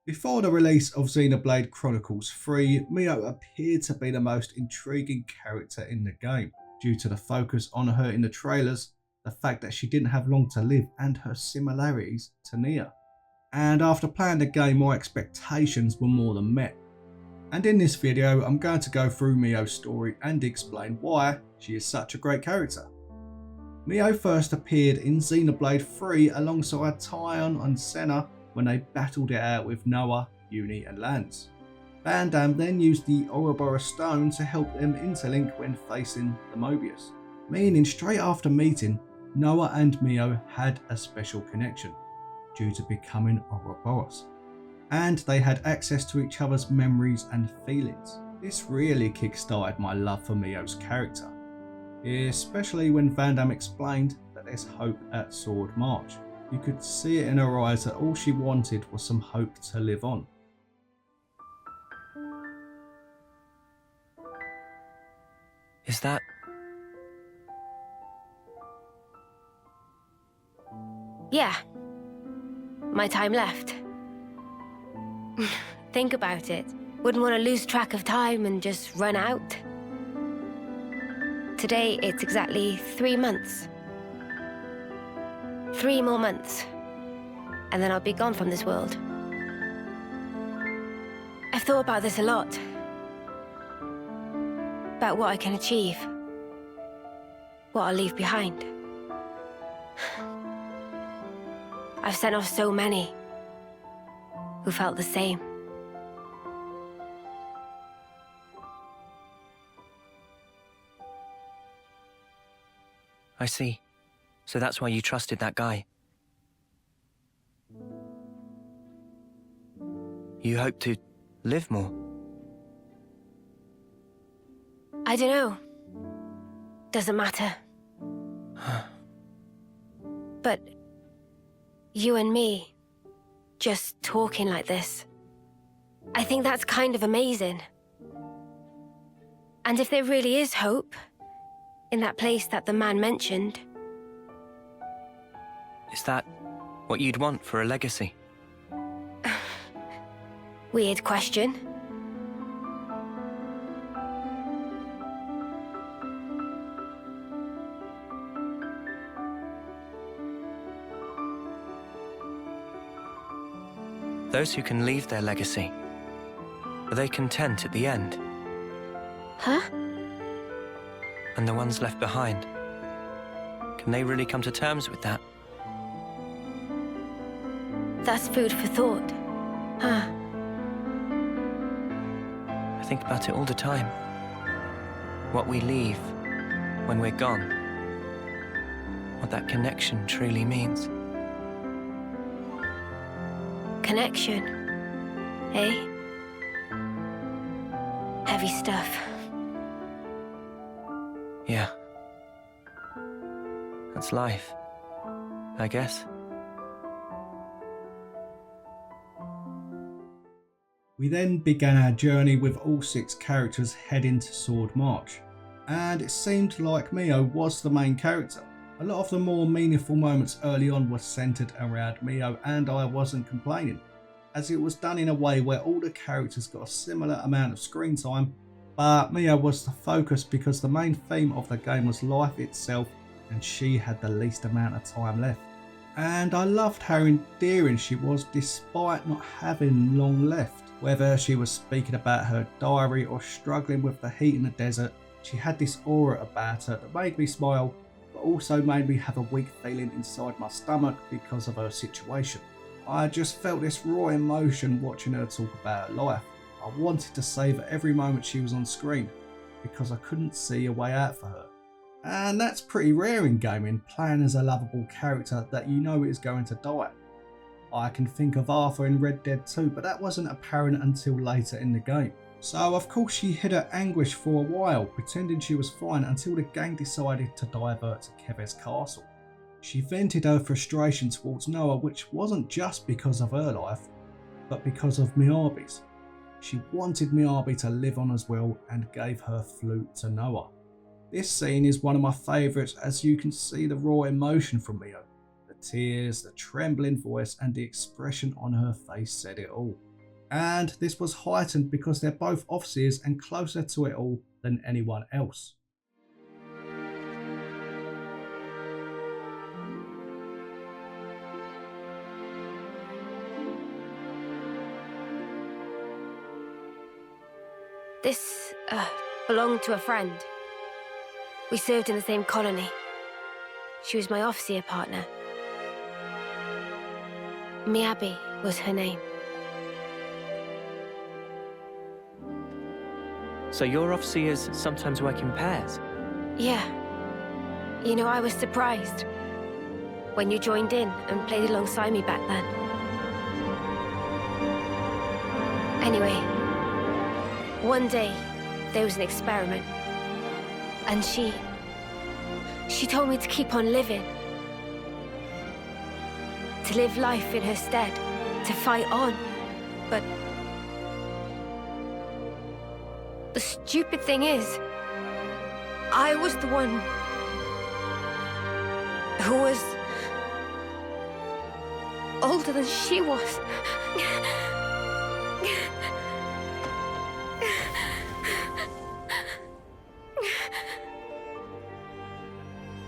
Before the release of Xenoblade Chronicles 3, Mio appeared to be the most intriguing character in the game, due to the focus on her in the trailers, the fact that she didn't have long to live and her similarities to Nia. And after playing the game, my expectations were more than met. And in this video, I'm going to go through Mio's story and explain why she is such a great character. Mio first appeared in Xenoblade 3 alongside Tyon and Senna when they battled it out with Noah, Uni and Lance. Van Damme then used the Ouroboros stone to help them interlink when facing the Mobius, meaning straight after meeting, Noah and Mio had a special connection, due to becoming Ouroboros, and they had access to each other's memories and feelings. This really kick-started my love for Mio's character, especially when Van Damme explained that there's hope at Sword March. You could see it in her eyes that all she wanted was some hope to live on. Is that... Yeah. My time left. Think about it. Wouldn't want to lose track of time and just run out. Today, it's exactly 3 months. 3 more months. And then I'll be gone from this world. I've thought about this a lot. About what I can achieve. What I'll leave behind. I've sent off so many who felt the same. I see. So that's why you trusted that guy. You hope to live more. I don't know. Doesn't matter. But you and me, just talking like this, I think that's kind of amazing. And if there really is hope, in that place that the man mentioned... Is that what you'd want for a legacy? Weird question. Those who can leave their legacy, are they content at the end? Huh? And the ones left behind, can they really come to terms with that? That's food for thought. Huh? I think about it all the time. What we leave when we're gone. What that connection truly means. Connection, eh? Heavy stuff. Yeah. That's life, I guess. We then began our journey with all 6 characters heading to Sword March, and it seemed like Mio was the main character. A lot of the more meaningful moments early on were centred around Mio, and I wasn't complaining, as it was done in a way where all the characters got a similar amount of screen time, but Mio was the focus because the main theme of the game was life itself, and she had the least amount of time left. And I loved how endearing she was despite not having long left. Whether she was speaking about her diary or struggling with the heat in the desert, she had this aura about her that made me smile, but also made me have a weak feeling inside my stomach because of her situation. I just felt this raw emotion watching her talk about her life. I wanted to savour every moment she was on screen, because I couldn't see a way out for her. And that's pretty rare in gaming, playing as a lovable character that you know is going to die. I can think of Arthur in Red Dead 2, but that wasn't apparent until later in the game. So of course she hid her anguish for a while, pretending she was fine until the gang decided to divert to Keves Castle. She vented her frustration towards Noah, which wasn't just because of her life, but because of Miyabi's. She wanted Miyabi to live on as well and gave her flute to Noah. This scene is one of my favourites, as you can see the raw emotion from Mio. The tears, the trembling voice and the expression on her face said it all. And this was heightened because they're both officers and closer to it all than anyone else. This belonged to a friend. We served in the same colony. She was my officer partner. Miyabi was her name. So your officers sometimes work in pairs? Yeah. You know, I was surprised when you joined in and played alongside me back then. Anyway, one day there was an experiment, and she told me to keep on living. To live life in her stead, to fight on. But the stupid thing is, I was the one who was older than she was.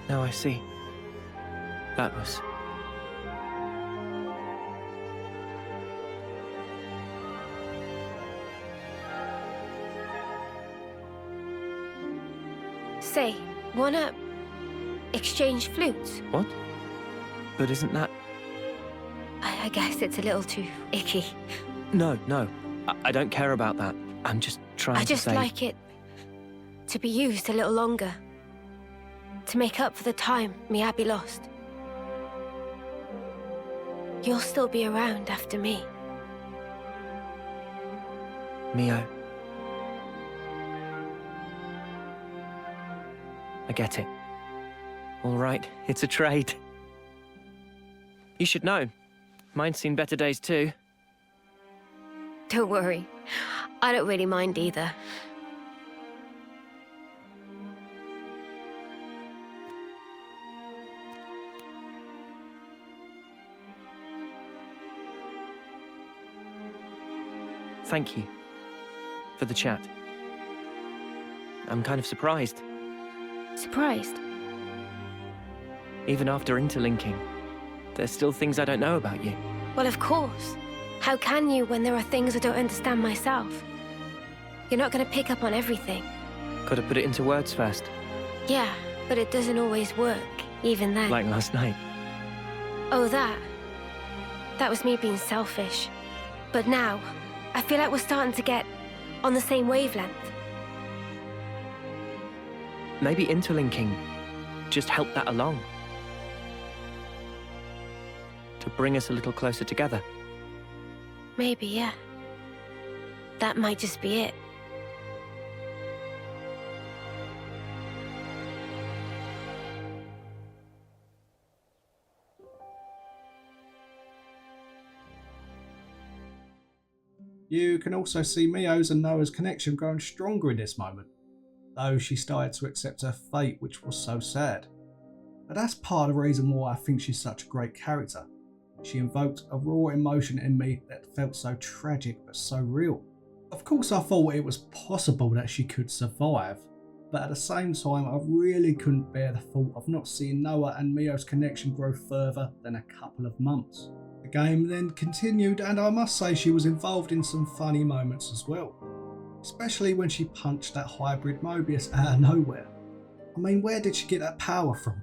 Now I see. That was... Say, wanna exchange flutes? What? But isn't that... I guess it's a little too icky. No. I don't care about that. I'm just trying to say... I just like it to be used a little longer. To make up for the time Miyabi lost. You'll still be around after me. Mio. I get it. All right, it's a trade. You should know. Mine's seen better days too. Don't worry. I don't really mind either. Thank you for the chat. I'm kind of surprised. Surprised? Even after interlinking, there's still things I don't know about you. Well, of course. How can you when there are things I don't understand myself? You're not going to pick up on everything. Gotta put it into words first. Yeah, but it doesn't always work, even then. Like last night. Oh, that. That was me being selfish. But now, I feel like we're starting to get on the same wavelength. Maybe interlinking just helped that along. To bring us a little closer together. Maybe, yeah. That might just be it. You can also see Mio's and Noah's connection growing stronger in this moment, though she started to accept her fate, which was so sad. But that's part of the reason why I think she's such a great character. She invoked a raw emotion in me that felt so tragic but so real. Of course I thought it was possible that she could survive, but at the same time I really couldn't bear the thought of not seeing Noah and Mio's connection grow further than a couple of months. The game then continued, and I must say she was involved in some funny moments as well. Especially when she punched that hybrid Mobius out of nowhere. I mean, where did she get that power from?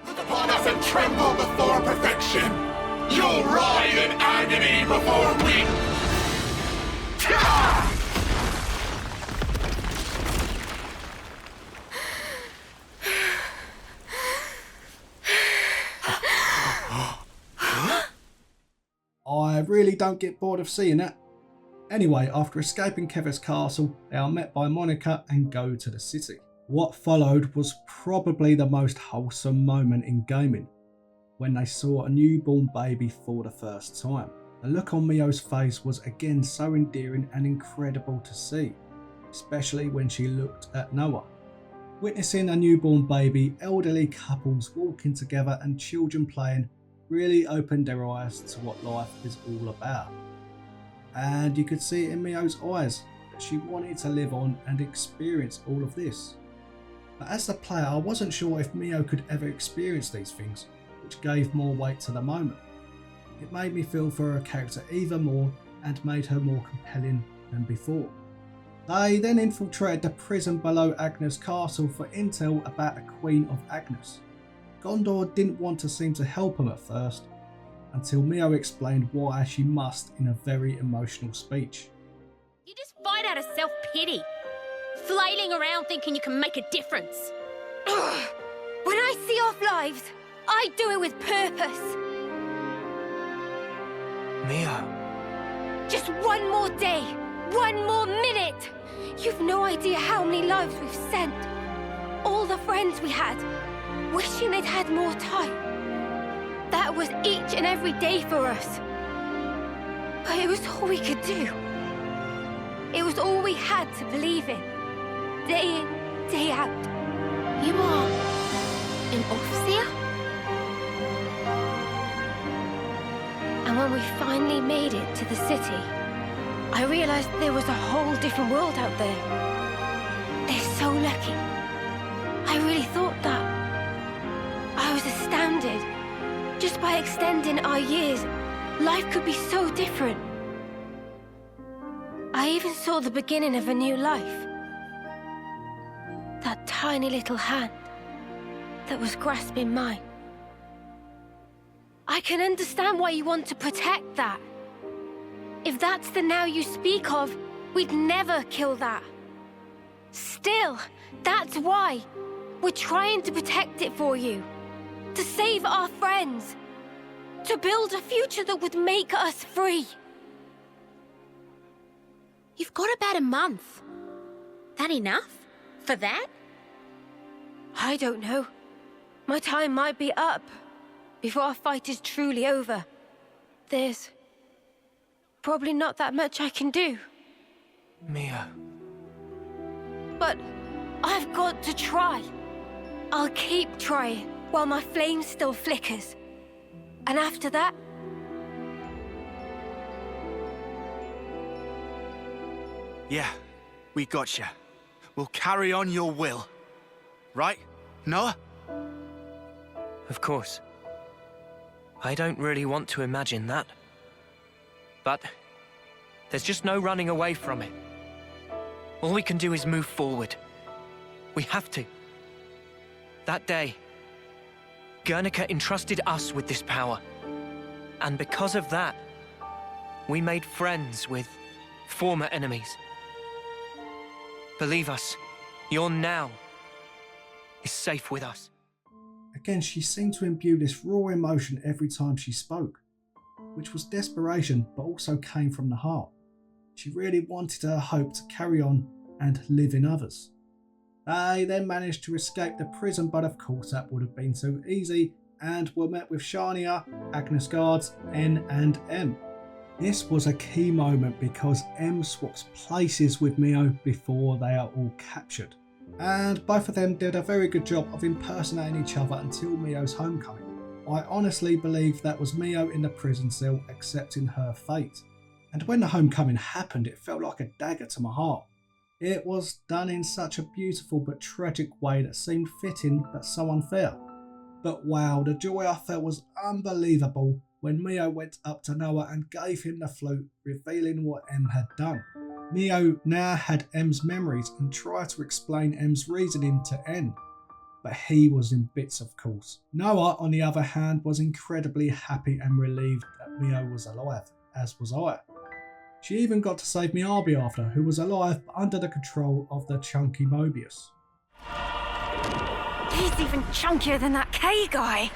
Look upon us and tremble before perfection. You'll writhe in agony before we... I really don't get bored of seeing that. Anyway, after escaping Kevin's castle, they are met by Monica and go to the city. What followed was probably the most wholesome moment in gaming, when they saw a newborn baby for the first time. The look on Mio's face was again so endearing and incredible to see, especially when she looked at Noah. Witnessing a newborn baby, elderly couples walking together and children playing really opened their eyes to what life is all about. And you could see it in Mio's eyes that she wanted to live on and experience all of this. But as the player, I wasn't sure if Mio could ever experience these things, which gave more weight to the moment. It made me feel for her character even more and made her more compelling than before. They then infiltrated the prison below Agnes Castle for intel about the Queen of Agnes. Gondor didn't want to seem to help him at first, until Mio explained why she must in a very emotional speech. You just fight out of self-pity, flailing around thinking you can make a difference. When I see off lives, I do it with purpose. Mio. Just one more day, one more minute. You've no idea how many lives we've sent. All the friends we had, wishing they'd had more time. That was each and every day for us. But it was all we could do. It was all we had to believe in. Day in, day out. You are an Overseer? And when we finally made it to the city, I realized there was a whole different world out there. They're so lucky. I really thought that. I was astounded. Just by extending our years, life could be so different. I even saw the beginning of a new life. That tiny little hand that was grasping mine. I can understand why you want to protect that. If that's the now you speak of, we'd never kill that. Still, that's why we're trying to protect it for you. To save our friends. To build a future that would make us free. You've got about a month. That enough? For that? I don't know. My time might be up before our fight is truly over. There's probably not that much I can do. Mio. But I've got to try. I'll keep trying while my flame still flickers. And after that... Yeah, we gotcha. We'll carry on your will. Right, Noah? Of course. I don't really want to imagine that. But there's just no running away from it. All we can do is move forward. We have to. That day, Guernica entrusted us with this power. And because of that, we made friends with former enemies. Believe us, your now is safe with us. Again, she seemed to imbue this raw emotion every time she spoke, which was desperation but also came from the heart. She really wanted her hope to carry on and live in others. They then managed to escape the prison, but of course that would have been too easy, and were met with Shania, Agnes guards, N and M. This was a key moment because M swaps places with Mio before they are all captured. And both of them did a very good job of impersonating each other until Mio's homecoming. I honestly believe that was Mio in the prison cell accepting her fate. And when the homecoming happened, it felt like a dagger to my heart. It was done in such a beautiful but tragic way that seemed fitting but so unfair. But wow, the joy I felt was unbelievable when Mio went up to Noah and gave him the flute, revealing what M had done. Mio now had M's memories and tried to explain M's reasoning to N, but he was in bits, of course. Noah, on the other hand, was incredibly happy and relieved that Mio was alive, as was I. She even got to save Miyabi after, who was alive but under the control of the chunky Mobius. He's even chunkier than that K guy.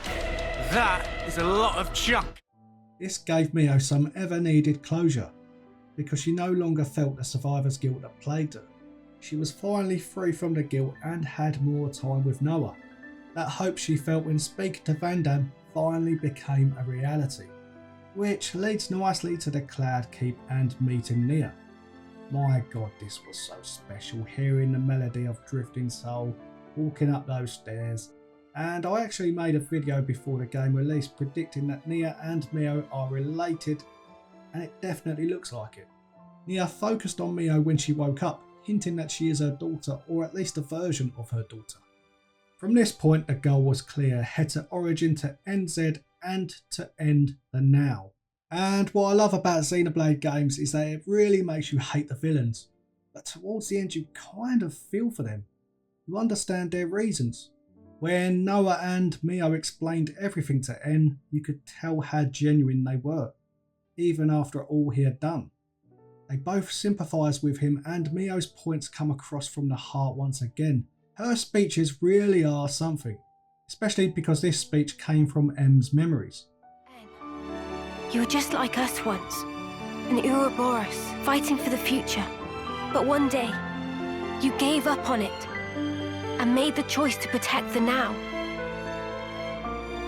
That is a lot of chunk. This gave Mio some ever needed closure, because she no longer felt the survivor's guilt that plagued her. She was finally free from the guilt and had more time with Noah. That hope she felt when speaking to Van Damme finally became a reality, which leads nicely to the Cloud Keep and meeting Nia. My god, this was so special, hearing the melody of Drifting Soul, walking up those stairs. And I actually made a video before the game released predicting that Nia and Mio are related, and it definitely looks like it. Nia focused on Mio when she woke up, hinting that she is her daughter, or at least a version of her daughter. From this point, the goal was clear: head to Origin to end Z and to end the now. And what I love about Xenoblade games is that it really makes you hate the villains, but towards the end you kind of feel for them. You understand their reasons. When Noah and Mio explained everything to N, you could tell how genuine they were, even after all he had done. They both sympathise with him, and Mio's points come across from the heart once again. Her speeches really are something, especially because this speech came from M's memories. You were just like us once, an Ouroboros fighting for the future. But one day, you gave up on it and made the choice to protect the now.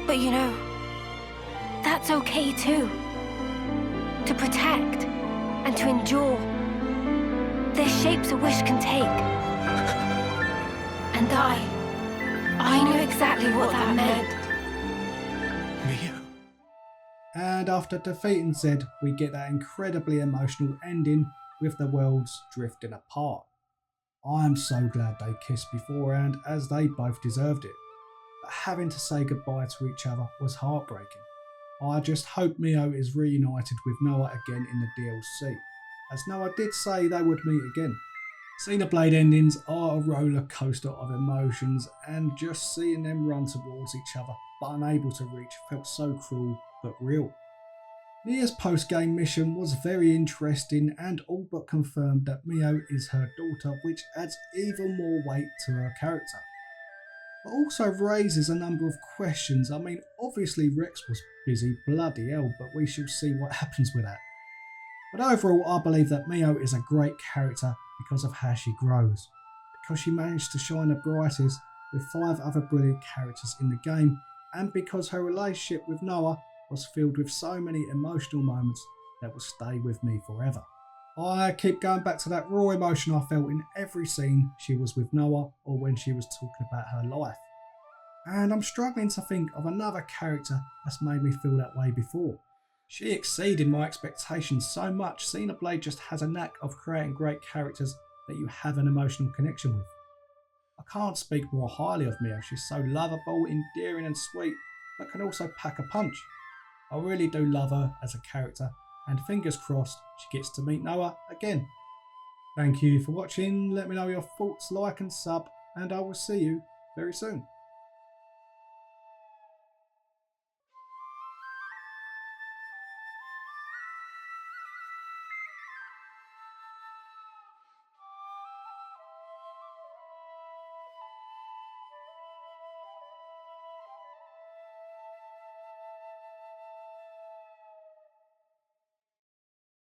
But you know, that's okay too. To protect and to endure. There's shapes a wish can take. And I knew exactly what that meant. Mio? And after defeating Zed, we get that incredibly emotional ending with the worlds drifting apart. I am so glad they kissed beforehand, as they both deserved it. But having to say goodbye to each other was heartbreaking. I just hope Mio is reunited with Noah again in the DLC, as Noah did say they would meet again. Xenoblade endings are a roller coaster of emotions, and just seeing them run towards each other but unable to reach felt so cruel but real. Nia's post-game mission was very interesting and all but confirmed that Mio is her daughter, which adds even more weight to her character. But also raises a number of questions. I mean, obviously Rex was busy, bloody hell, but we shall see what happens with that. But overall, I believe that Mio is a great character because of how she grows, because she managed to shine the brightest with 5 other brilliant characters in the game, and because her relationship with Noah was filled with so many emotional moments that will stay with me forever. I keep going back to that raw emotion I felt in every scene she was with Noah or when she was talking about her life. And I'm struggling to think of another character that's made me feel that way before. She exceeded my expectations so much. Xenoblade just has a knack of creating great characters that you have an emotional connection with. I can't speak more highly of Mio. She's so lovable, endearing and sweet, but can also pack a punch. I really do love her as a character, and fingers crossed she gets to meet Noah again. Thank you for watching. Let me know your thoughts, like and sub, and I will see you very soon.